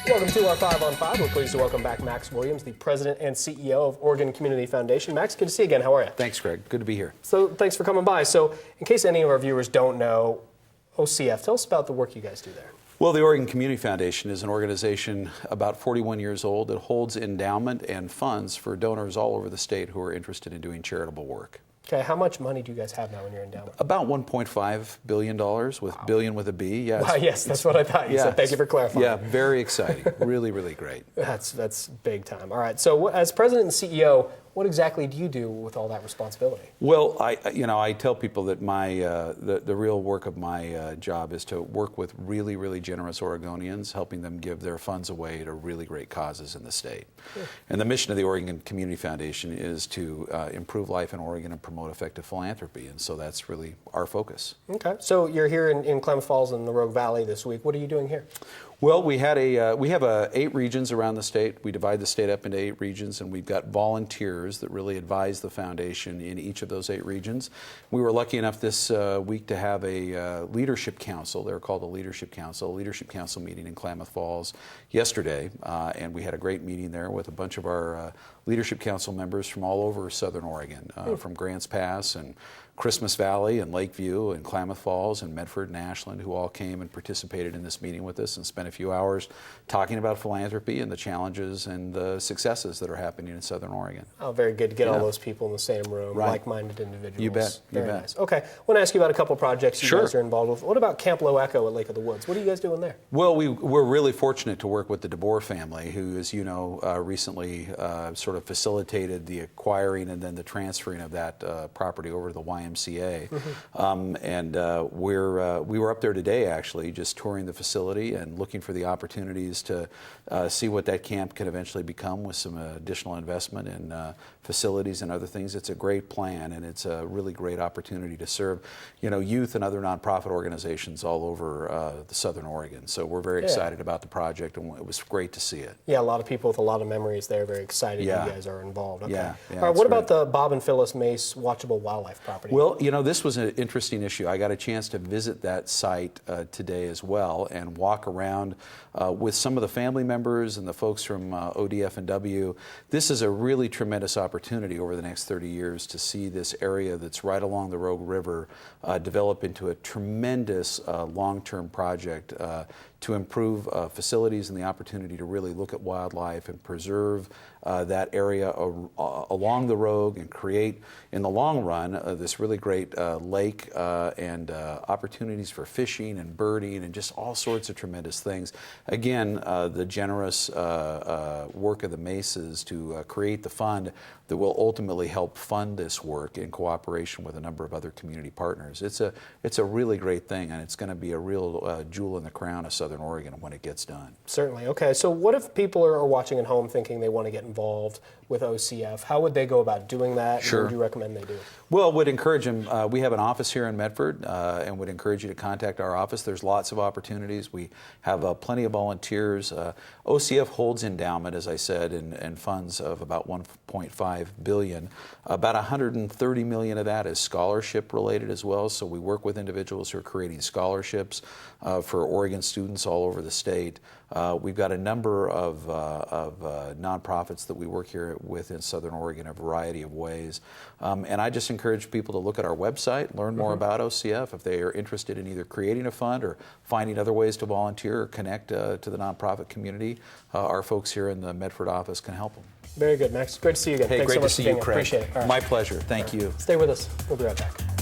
Welcome to our 5 on 5. We're pleased to welcome back Max Williams, the President and CEO of Oregon Community Foundation. Max, good to see you again. How are you? Thanks, Greg. Good to be here. So thanks for coming by. So in case any of our viewers don't know, OCF, tell us about the work you guys do there. Well, the Oregon Community Foundation is an organization about 41 years old that holds endowment and funds for donors all over the state who are interested in doing charitable work. Okay, how much money do you guys have now in your endowment? About $1.5 billion, with billion with a B. Yeah, wow, yes, that's what I thought you said. Thank you for clarifying. Yeah, very exciting. Really, really great. That's big time. All right, so as President and CEO, what exactly do you do with all that responsibility? Well, I tell people that the real work of my job is to work with really, really generous Oregonians, helping them give their funds away to really great causes in the state. Sure. And the mission of the Oregon Community Foundation is to improve life in Oregon and promote effective philanthropy, and so that's really our focus. Okay, so you're here in Klamath Falls in the Rogue Valley this week. What are you doing here? Well, we have 8 regions around the state. We divide the state up into 8 regions, and we've got volunteers that really advise the foundation in each of those 8 regions. We were lucky enough this week to have a leadership council. They're called a leadership council meeting in Klamath Falls yesterday, and we had a great meeting there with a bunch of our leadership council members from all over Southern Oregon, from Grants Pass and Christmas Valley and Lakeview and Klamath Falls and Medford and Ashland, who all came and participated in this meeting with us and spent a few hours talking about philanthropy and the challenges and the successes that are happening in Southern Oregon. Oh, very good to get all those people in the same room, right. Like-minded individuals. You bet. Very nice. Okay, I want to ask you about a couple projects you guys are involved with. What about Camp Low Echo at Lake of the Woods? What are you guys doing there? Well, we're really fortunate to work with the DeBoer family, who, as you know, recently sort of facilitated the acquiring and then the transferring of that property over to the YMCA. We were up there today, actually, just touring the facility and looking for the opportunities to see what that camp can eventually become with some additional investment in facilities and other things. It's a great plan, and it's a really great opportunity to serve, youth and other nonprofit organizations all over the Southern Oregon. So we're very excited about the project, and it was great to see it. Yeah, a lot of people with a lot of memories there, very excited you guys are involved. Okay. Yeah, all right, what about the Bob and Phyllis Mace Watchable Wildlife property? Well, this was an interesting issue. I got a chance to visit that site today as well and walk around with some of the family members and the folks from ODF&W. This is a really tremendous opportunity over the next 30 years to see this area that's right along the Rogue River develop into a tremendous long-term project to improve facilities and the opportunity to really look at wildlife and preserve that area along the Rogue and create, in the long run, this really great lake and opportunities for fishing and birding and just all sorts of tremendous things. Again, the generous work of the Maces to create the fund that will ultimately help fund this work in cooperation with a number of other community partners. It's a really great thing, and it's going to be a real jewel in the crown of Southern Oregon when it gets done. Certainly. Okay, so what if people are watching at home thinking they want to get involved with OCF? How would they go about doing that? Sure. What would you recommend they do? Well, would encourage them. We have an office here in Medford, and would encourage you to contact our office. There's lots of opportunities. We have plenty of volunteers. OCF holds endowment, as I said, and funds of about $1.5 billion. About $130 million of that is scholarship related as well. So we work with individuals who are creating scholarships for Oregon students all over the state. We've got a number of nonprofits that we work here with in Southern Oregon in a variety of ways. And I just encourage people to look at our website, learn more about OCF if they are interested in either creating a fund or finding other ways to volunteer or connect to the nonprofit community. Our folks here in the Medford office can help them. Very good, Max. Great to see you again. Hey, Thanks great so much to see for being you, here. Craig. Appreciate it. Right. My pleasure. Thank you. Stay with us. We'll be right back.